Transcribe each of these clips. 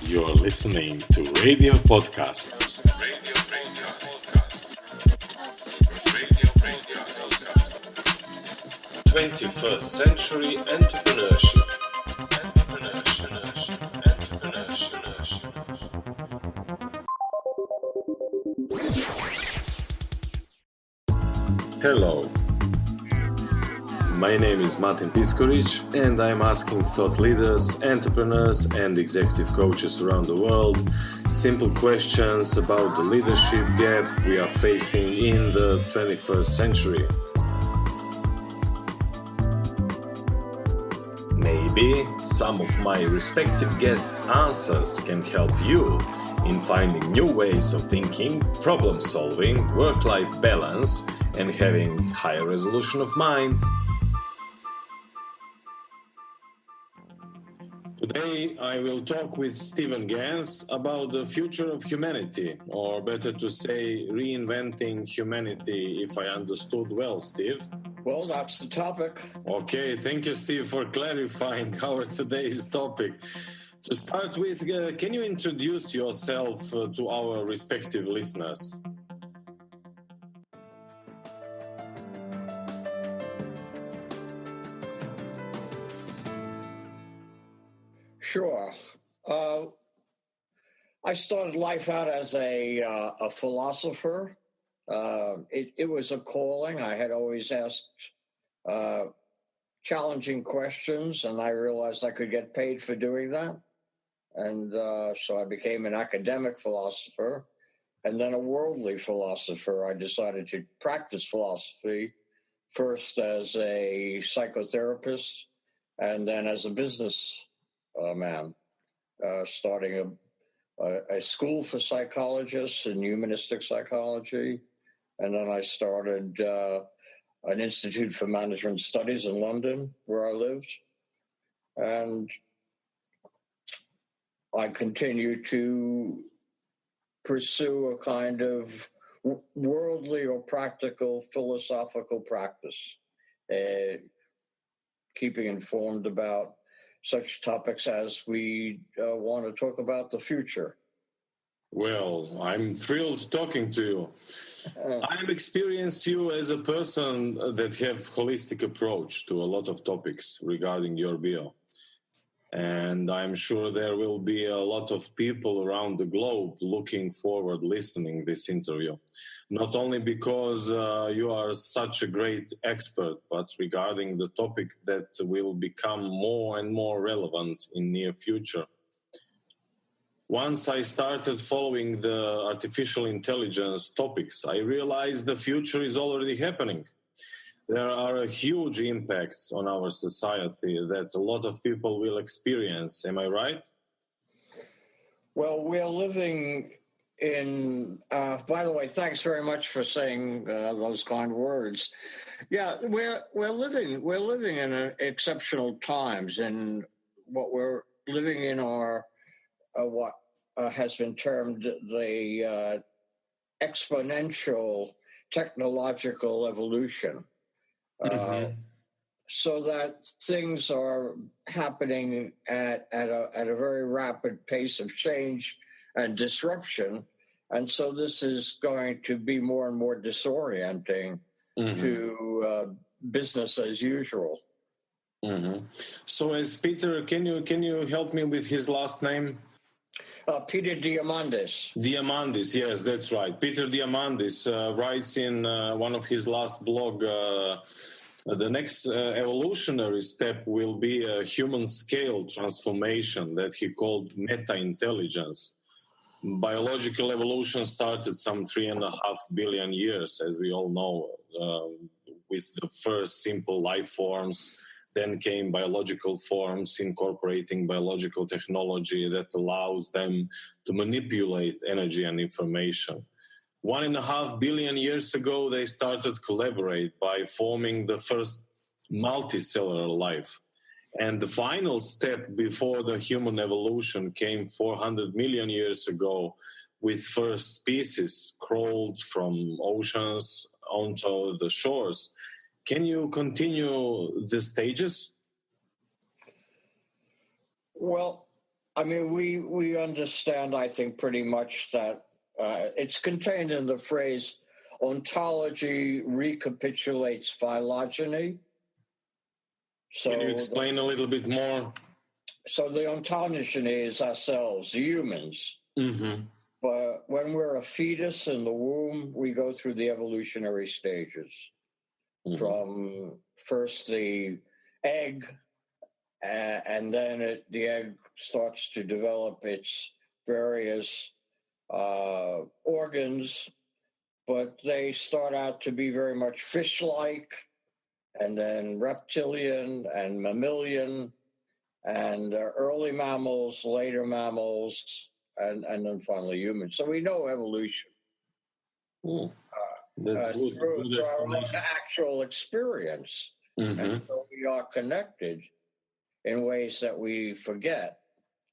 You're listening to Radio Podcast. 21st Century Entrepreneurship. Hello. My name is Martin Piskoric, and I'm asking thought leaders, entrepreneurs, and executive coaches around the world simple questions about the leadership gap we are facing in the 21st century. Maybe some of my respective guests' answers can help you in finding new ways of thinking, problem solving, work-life balance, and having higher resolution of mind. Today, I will talk with Stephen Gans about the future of humanity, or better to say, reinventing humanity, if I understood well, Steve. Well, that's the topic. Okay, thank you, Steve, for clarifying our today's topic. To start with, can you introduce yourself to our respective listeners? Sure. I started life out as a philosopher. It was a calling. I had always asked challenging questions, and I realized I could get paid for doing that. And so I became an academic philosopher, and then a worldly philosopher. I decided to practice philosophy first as a psychotherapist and then as a business man, starting a school for psychologists in humanistic psychology. And then I started an Institute for Management Studies in London, where I lived. And I continue to pursue a kind of worldly or practical philosophical practice, keeping informed about such topics as we want to talk about the future. Well, I'm thrilled talking to you. I've experienced you as a person that have holistic approach to a lot of topics regarding your bio. And I'm sure there will be a lot of people around the globe looking forward listening this interview. Not only because you are such a great expert, but regarding the topic that will become more and more relevant in near future. Once I started following the artificial intelligence topics, I realized the future is already happening. There are huge impacts on our society that a lot of people will experience. Am I right? Well, we're living in, by the way, thanks very much for saying those kind words. Yeah, we're living in exceptional times, and what we're living in are what has been termed the exponential technological evolution. So that things are happening at a very rapid pace of change and disruption. And so this is going to be more and more disorienting to business as usual. So as Peter, can you help me with his last name? Peter Diamandis. Diamandis, yes, that's right. Peter Diamandis writes in one of his last blog, the next evolutionary step will be a human-scale transformation that he called meta-intelligence. Biological evolution started some 3.5 billion years, as we all know, with the first simple life forms. Then came biological forms incorporating biological technology that allows them to manipulate energy and information. 1.5 billion years ago, they started collaborate by forming the first multicellular life. And the final step before the human evolution came 400 million years ago, with first species crawled from oceans onto the shores. Can you continue the stages? Well, I mean, we understand, I think, pretty much that it's contained in the phrase ontology recapitulates phylogeny. So can you explain a little bit more? So the ontology is ourselves, humans. Mm-hmm. But when we're a fetus in the womb, we go through the evolutionary stages. Mm-hmm. From first the egg, and then the egg starts to develop its various organs, but they start out to be very much fish-like, and then reptilian and mammalian, and early mammals, later mammals, and then finally humans. So we know evolution. That's good. Through our own actual experience. Mm-hmm. And so we are connected in ways that we forget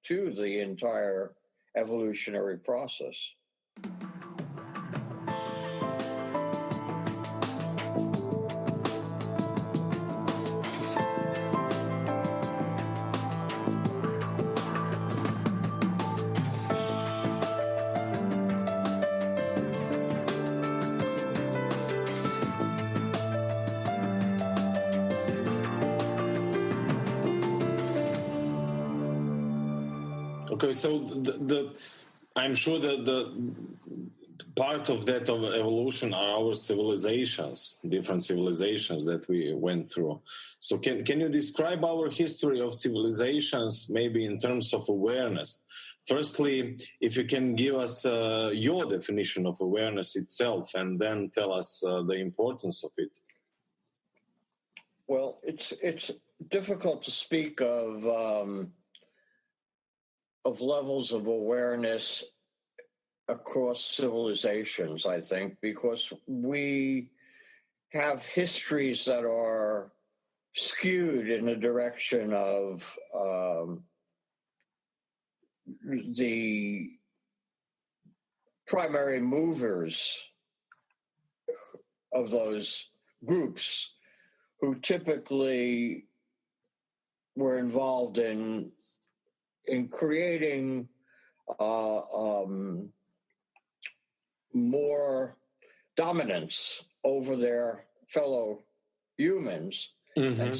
to the entire evolutionary process. Okay, so I'm sure that the part of that of evolution are our civilizations, different civilizations that we went through. So can you describe our history of civilizations, maybe in terms of awareness? Firstly, if you can give us your definition of awareness itself, and then tell us the importance of it. Well, it's difficult to speak of levels of awareness across civilizations, I think, because we have histories that are skewed in the direction of the primary movers of those groups who typically were involved in creating more dominance over their fellow humans. Mm-hmm. And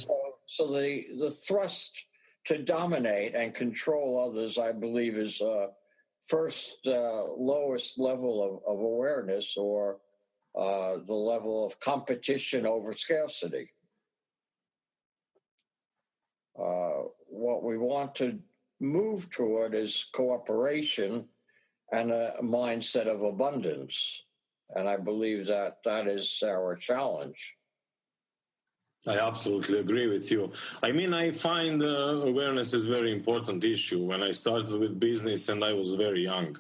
so the thrust to dominate and control others, I believe, is first lowest level of awareness, or the level of competition over scarcity. What we want to move toward is cooperation and a mindset of abundance. And I believe that is our challenge. I absolutely agree with you. I mean, I find awareness is a very important issue. When I started with business and I was very young,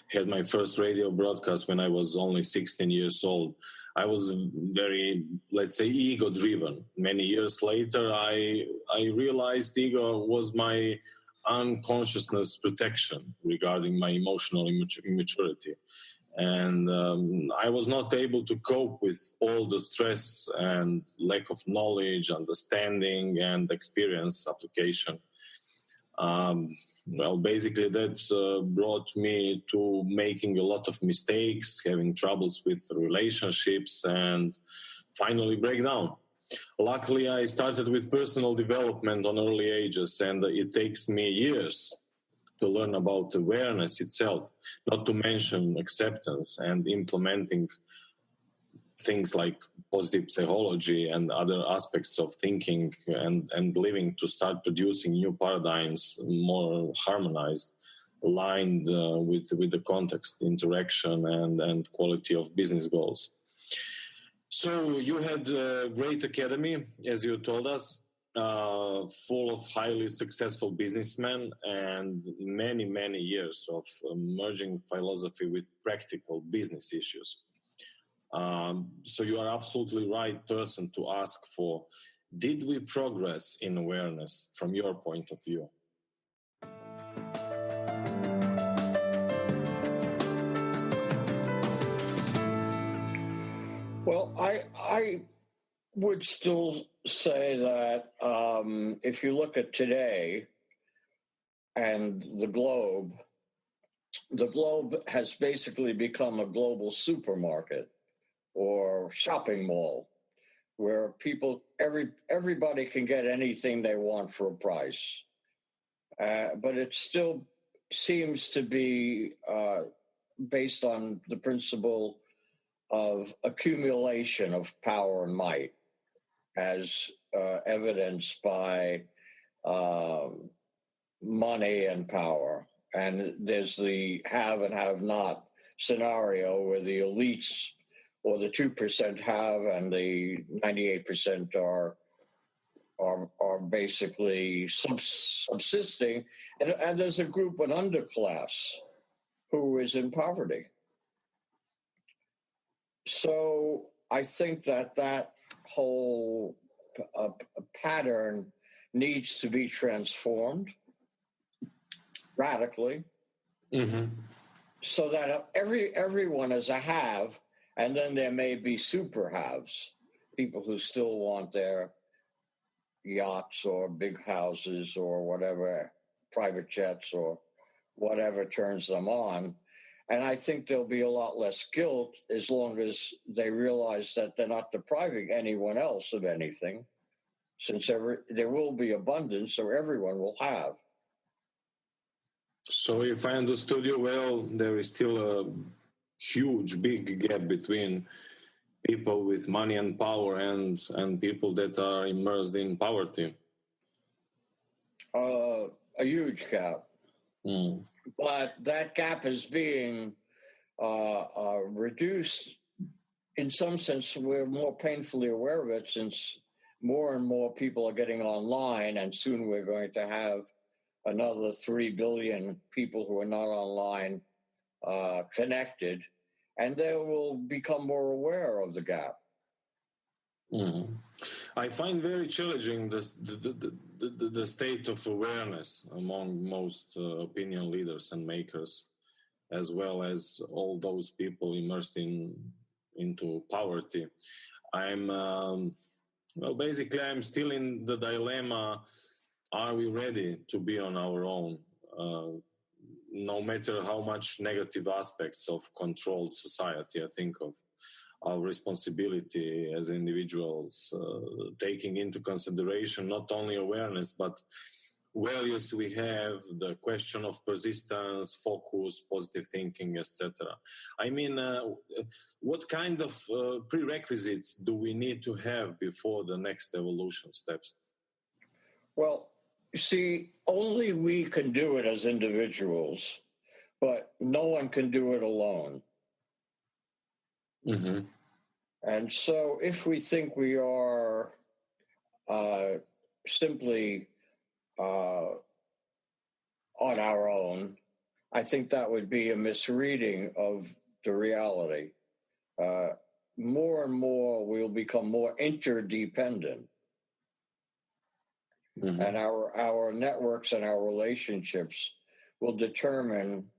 had my first radio broadcast when I was only 16 years old. I was very, let's say, ego-driven. Many years later, I realized ego was my unconsciousness protection regarding my emotional immaturity. And I was not able to cope with all the stress and lack of knowledge, understanding, and experience application. Well, basically that brought me to making a lot of mistakes, having troubles with relationships, and finally breakdown. Luckily, I started with personal development on early ages, and it takes me years to learn about awareness itself, not to mention acceptance and implementing things like positive psychology and other aspects of thinking and living to start producing new paradigms, more harmonized, aligned with the context, interaction, and quality of business goals. So you had a great academy, as you told us, full of highly successful businessmen and many, many years of merging philosophy with practical business issues. So you are absolutely right person to ask for, did we progress in awareness from your point of view? Well, I would still say that if you look at today, and the globe has basically become a global supermarket or shopping mall where everybody can get anything they want for a price. But it still seems to be based on the principle of accumulation of power and might, as evidenced by money and power. And there's the have and have not scenario where the elites or the 2% have and the 98% are basically subsisting. And there's a group, an underclass, who is in poverty. So I think that whole pattern needs to be transformed radically, so that everyone is a have, and then there may be super haves, people who still want their yachts or big houses or whatever, private jets or whatever turns them on. And I think there'll be a lot less guilt as long as they realize that they're not depriving anyone else of anything, since there will be abundance, so everyone will have. So if I understood you well, there is still a huge, big gap between people with money and power and people that are immersed in poverty. A huge gap. But that gap is being reduced. In some sense, we're more painfully aware of it since more and more people are getting online, and soon we're going to have another 3 billion people who are not online connected, and they will become more aware of the gap. I find very challenging the state of awareness among most opinion leaders and makers, as well as all those people immersed into poverty. I'm still in the dilemma: are we ready to be on our own? No matter how much negative aspects of controlled society I think of, our responsibility as individuals, taking into consideration not only awareness, but values we have, the question of persistence, focus, positive thinking, etc. I mean, what kind of prerequisites do we need to have before the next evolution steps? Well, you see, only we can do it as individuals, but no one can do it alone. And so if we think we are simply on our own, I think that would be a misreading of the reality. More and more we'll become more interdependent. And our networks and our relationships will determine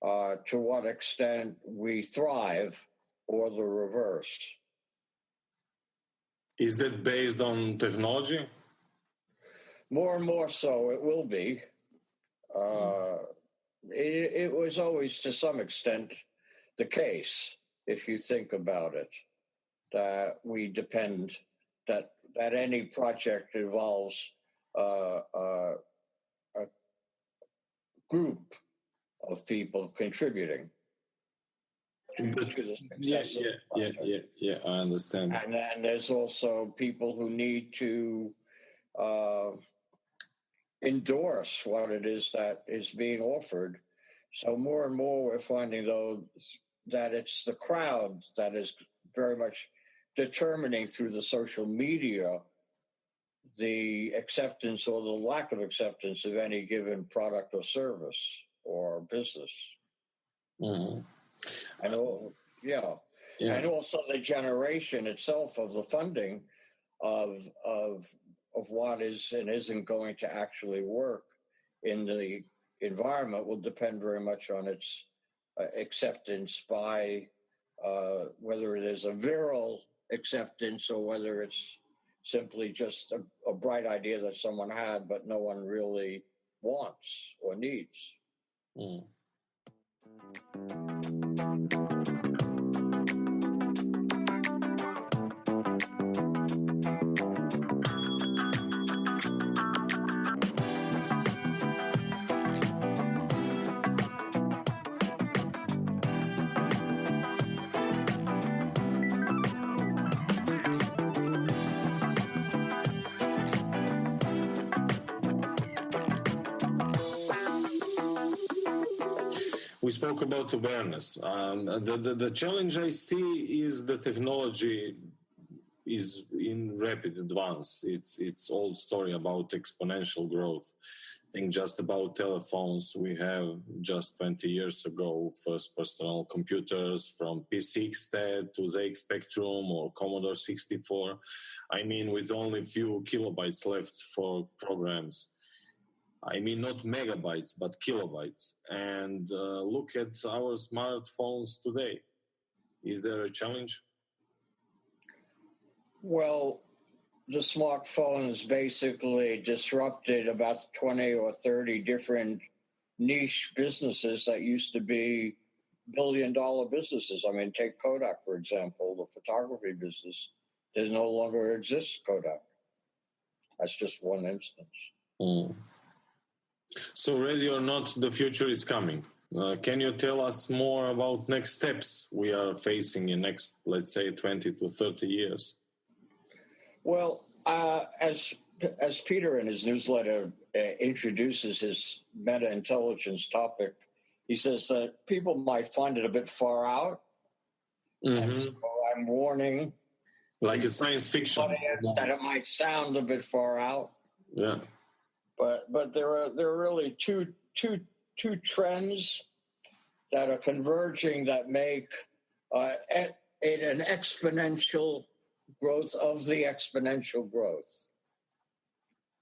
to what extent we thrive or the reverse. Is that based on technology? More and more so, it will be. It was always, to some extent, the case, if you think about it, that we depend, that any project involves a group of people contributing to the success of the project. Yeah, I understand. And then there's also people who need to endorse what it is that is being offered. So more and more we're finding, though, that it's the crowd that is very much determining through the social media the acceptance or the lack of acceptance of any given product or service or business. And and also the generation itself of the funding of what is and isn't going to actually work in the environment will depend very much on its acceptance by whether it is a viral acceptance or whether it's simply just a bright idea that someone had, but no one really wants or needs. Mm. We spoke about awareness. The challenge I see is the technology is in rapid advance. It's old story about exponential growth. Think just about telephones. We have just 20 years ago first personal computers, from PC XT to ZX Spectrum or Commodore 64. I mean, with only few kilobytes left for programs. I mean, not megabytes, but kilobytes. And look at our smartphones today. Is there a challenge? Well, the smartphone has basically disrupted about 20 or 30 different niche businesses that used to be billion-dollar businesses. I mean, take Kodak, for example, the photography business. There no longer exists Kodak. That's just one instance. Mm. So, ready or not, the future is coming. Can you tell us more about next steps we are facing in next, let's say, 20 to 30 years? Well, as Peter in his newsletter introduces his meta-intelligence topic, he says that people might find it a bit far out. Mm-hmm. And so I'm warning. Like a science fiction. That it might sound a bit far out. Yeah. But there are really two trends that are converging that make an exponential growth of the exponential growth.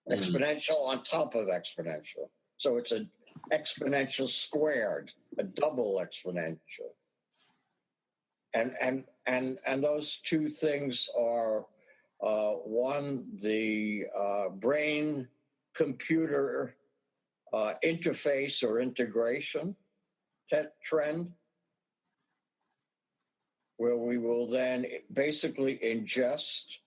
Exponential on top of exponential. So it's an exponential squared, a double exponential. And those two things are one, the brain computer interface or integration trend, where we will then basically ingest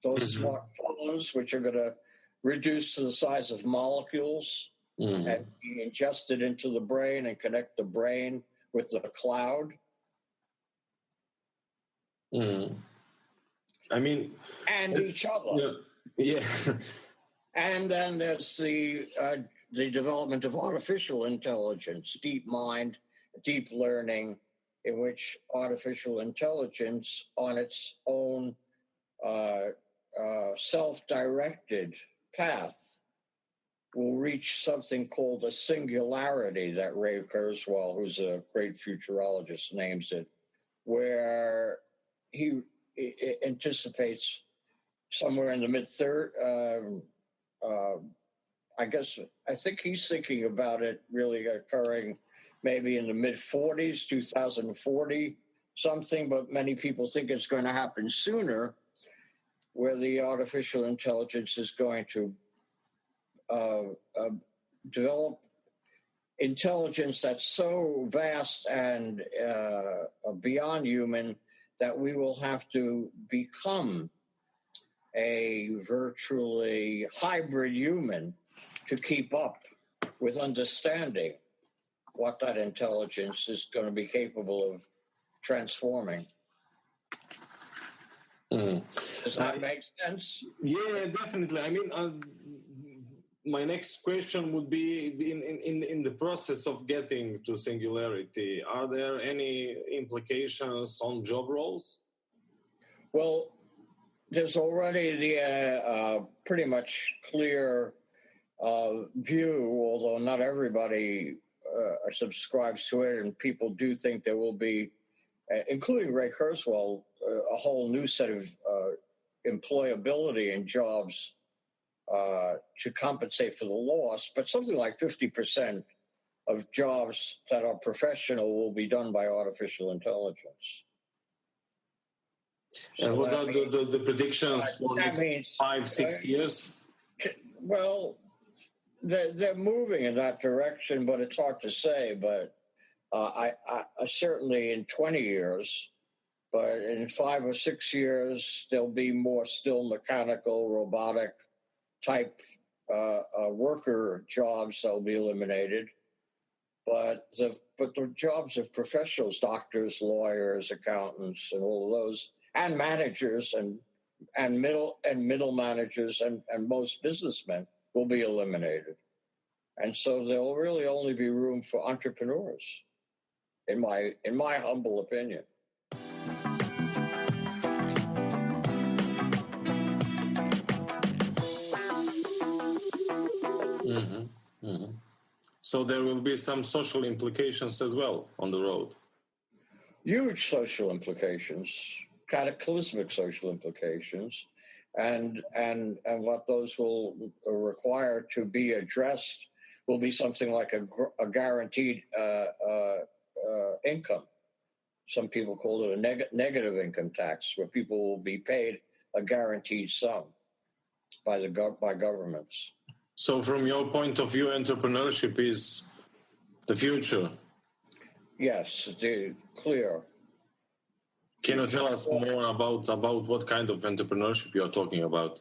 those smartphones, which are going to reduce to the size of molecules and be ingested into the brain and connect the brain with the cloud. I mean, and each other. Yeah. And then there's the development of artificial intelligence, deep mind, deep learning, in which artificial intelligence on its own self-directed path will reach something called a singularity that Ray Kurzweil, who's a great futurologist, names it, where he anticipates somewhere in the I think he's thinking about it really occurring maybe in the mid-40s, 2040 something, but many people think it's going to happen sooner, where the artificial intelligence is going to develop intelligence that's so vast and beyond human that we will have to become a virtually hybrid human to keep up with understanding what that intelligence is going to be capable of transforming. Does that make sense? Yeah, definitely. I mean, my next question would be, in the process of getting to singularity, are there any implications on job roles? Well, there's already the pretty much clear view, although not everybody subscribes to it, and people do think there will be, including Ray Kurzweil, a whole new set of employability in jobs to compensate for the loss, but something like 50% of jobs that are professional will be done by artificial intelligence. So and what are the predictions for next 5-6 years? Well, they're moving in that direction, but it's hard to say. But I certainly in 20 years, but in 5 or 6 years, there'll be more still mechanical, robotic type worker jobs that'll be eliminated. But the jobs of professionals, doctors, lawyers, accountants, and all of those, and managers and middle managers and most businessmen will be eliminated. And so there'll really only be room for entrepreneurs, in my humble opinion. Mm-hmm. Mm-hmm. So there will be some social implications as well on the road. Huge social implications, cataclysmic social implications, and what those will require to be addressed will be something like a guaranteed income. Some people call it a negative income tax, where people will be paid a guaranteed sum by governments. So from your point of view, entrepreneurship is the future? Yes, clear. Can you tell us more about what kind of entrepreneurship you are talking about?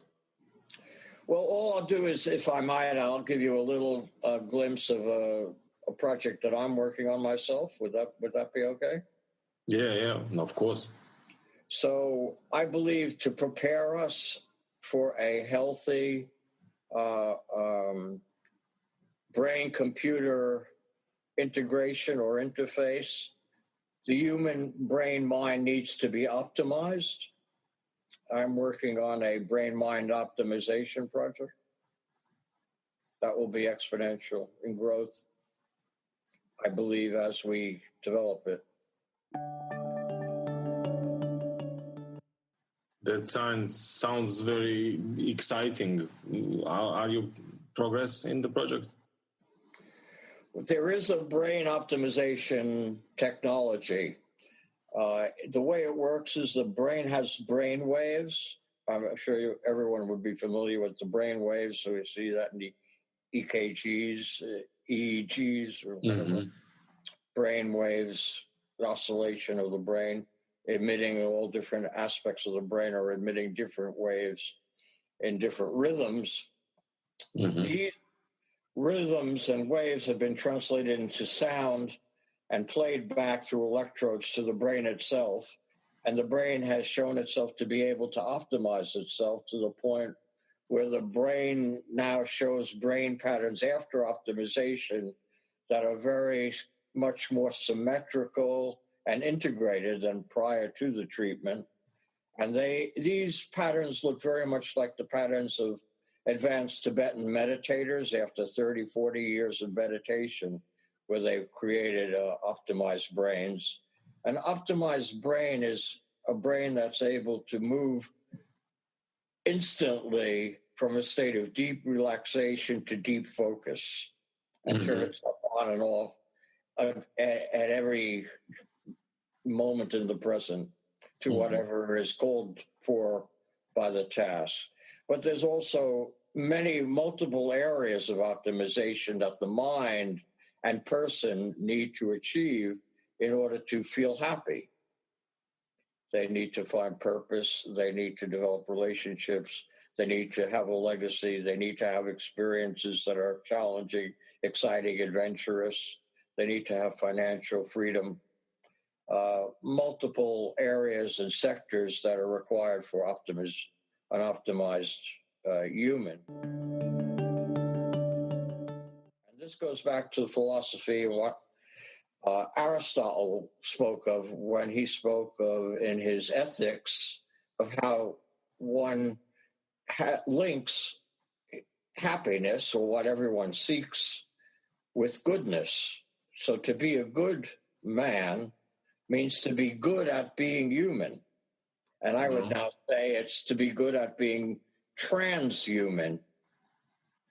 Well, all I'll do is, if I might, I'll give you a little glimpse of a project that I'm working on myself. Would that be okay? Yeah, of course. So I believe to prepare us for a healthy brain-computer integration or interface, the human brain-mind needs to be optimized. I'm working on a brain-mind optimization project that will be exponential in growth, I believe, as we develop it. That sounds very exciting. Are you progress in the project? There is a brain optimization technology. The way it works is the brain has brain waves. I'm sure everyone would be familiar with the brain waves. So we see that in the EKGs, EEGs, or whatever. Mm-hmm. Brain waves, the oscillation of the brain, emitting all different aspects of the brain are emitting different waves in different rhythms. Mm-hmm. These rhythms and waves have been translated into sound and played back through electrodes to the brain itself. And the brain has shown itself to be able to optimize itself to the point where the brain now shows brain patterns after optimization that are very much more symmetrical and integrated than prior to the treatment. And these patterns look very much like the patterns of advanced Tibetan meditators after 30, 40 years of meditation, where they've created optimized brains. An optimized brain is a brain that's able to move instantly from a state of deep relaxation to deep focus and turn itself on and off at every moment in the present to whatever is called for by the task. But there's also multiple areas of optimization that the mind and person need to achieve in order to feel happy. They need to find purpose. They need to develop relationships. They need to have a legacy. They need to have experiences that are challenging, exciting, adventurous. They need to have financial freedom. Multiple areas and sectors that are required for an optimized human. And this goes back to philosophy and what Aristotle spoke of when he spoke of in his Ethics of how one links happiness, or what everyone seeks, with goodness. So to be a good man means to be good at being human. And I would now say it's to be good at being transhuman,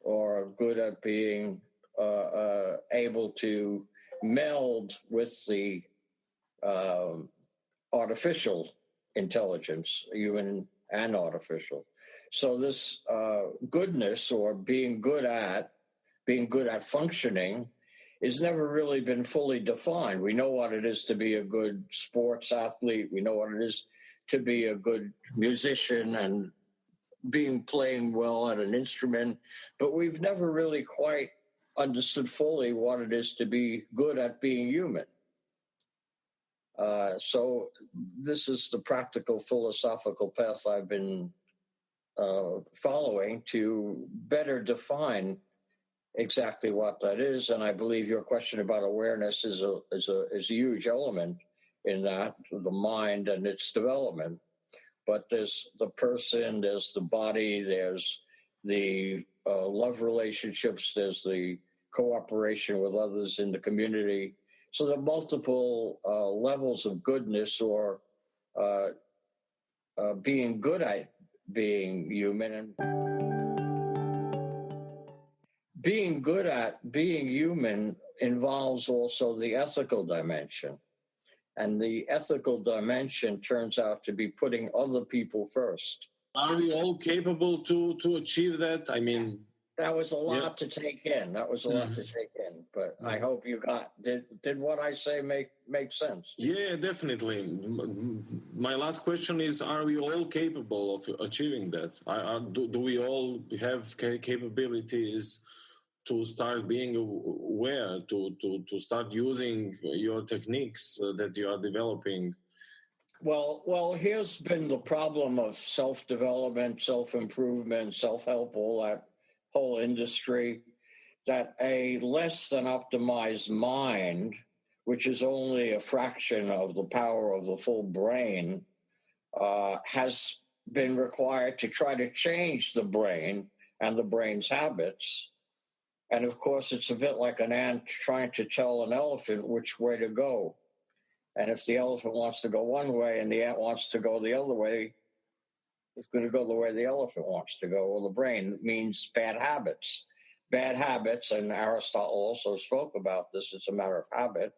or good at being able to meld with the artificial intelligence, human and artificial. So this goodness, or being good at, being good at functioning has never really been fully defined. We know what it is to be a good sports athlete. We know what it is to be a good musician and playing well at an instrument, but we've never really quite understood fully what it is to be good at being human. So this is the practical philosophical path I've been following to better define exactly what that is. And I believe your question about awareness is a huge element in that, the mind and its development. But there's the person, there's the body, there's the love relationships, there's the cooperation with others in the community. So there are multiple levels of goodness or being good at being human. And being good at being human involves also the ethical dimension. And the ethical dimension turns out to be putting other people first. Are we all capable to achieve that? I mean, that was a lot to take in. That was a lot to take in. But I hope you did what I say make sense? Yeah, definitely. My last question is: are we all capable of achieving that? Do we all have capabilities to start being aware, to start using your techniques that you are developing? Well, here's been the problem of self-development, self-improvement, self-help, all that whole industry, that a less than optimized mind, which is only a fraction of the power of the full brain, has been required to try to change the brain and the brain's habits. And of course, it's a bit like an ant trying to tell an elephant which way to go. And if the elephant wants to go one way and the ant wants to go the other way, it's going to go the way the elephant wants to go. Well, the brain means bad habits. Bad habits, and Aristotle also spoke about this, it's a matter of habit,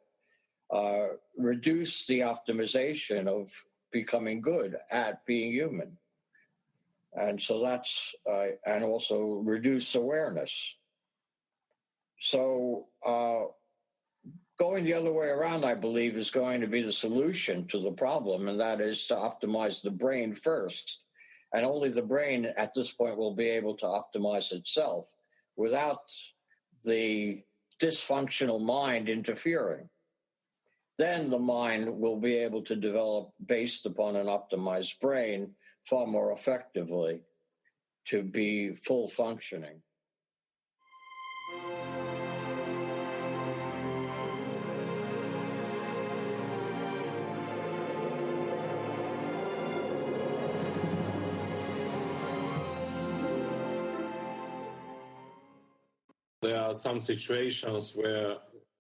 reduce the optimization of becoming good at being human. And so that's, and also reduce awareness. So going the other way around, I believe, is going to be the solution to the problem, and that is to optimize the brain first. And only the brain at this point will be able to optimize itself without the dysfunctional mind interfering. Then the mind will be able to develop, based upon an optimized brain, far more effectively to be full functioning. There are some situations where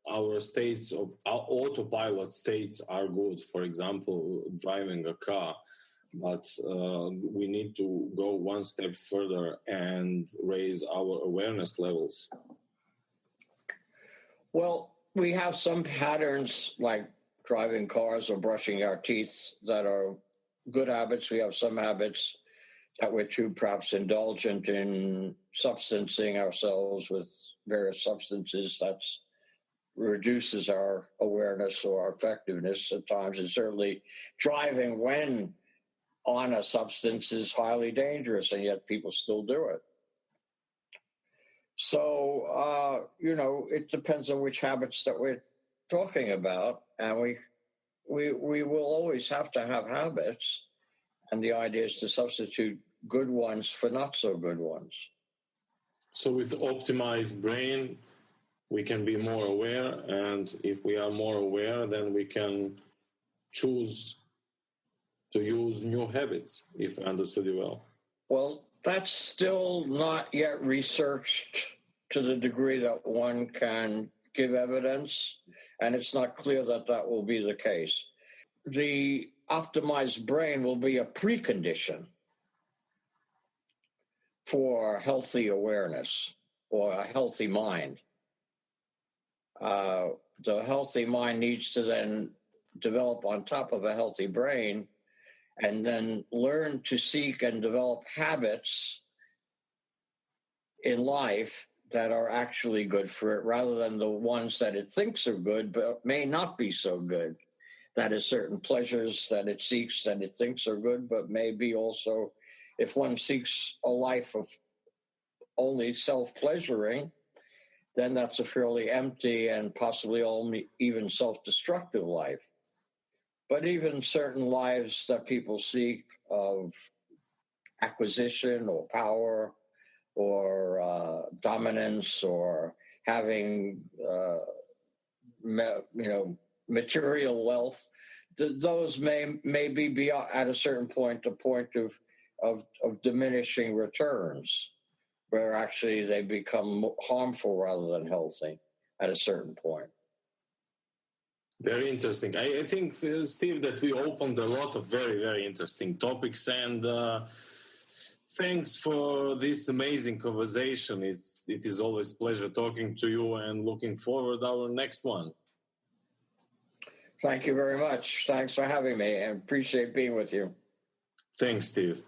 our states of our autopilot states are good. For example, driving a car, but we need to go one step further and raise our awareness levels. Well, we have some patterns like driving cars or brushing our teeth that are good habits. We have some habits that we're too perhaps indulgent in substancing ourselves with various substances. That reduces our awareness or our effectiveness at times. And certainly driving when on a substance is highly dangerous, and yet people still do it. So, it depends on which habits that we're talking about. And we will always have to have habits. And the idea is to substitute good ones for not so good ones. So with optimized brain, we can be more aware. And if we are more aware, then we can choose to use new habits, if I understood you well. Well, that's still not yet researched to the degree that one can give evidence. And it's not clear that that will be the case. The optimized brain will be a precondition for healthy awareness or a healthy mind. The healthy mind needs to then develop on top of a healthy brain and then learn to seek and develop habits in life that are actually good for it, rather than the ones that it thinks are good but may not be so good. That is, certain pleasures that it seeks that it thinks are good, but may be also, if one seeks a life of only self-pleasuring, then that's a fairly empty and possibly only even self-destructive life. But even certain lives that people seek of acquisition or power or dominance or having, material wealth, those may be at a certain point of diminishing returns, where actually they become harmful rather than healthy at a certain point. Very interesting. I think, Steve, that we opened a lot of very, very interesting topics, and thanks for this amazing conversation. It is always a pleasure talking to you, and looking forward to our next one. Thank you very much. Thanks for having me, and appreciate being with you. Thanks, Steve.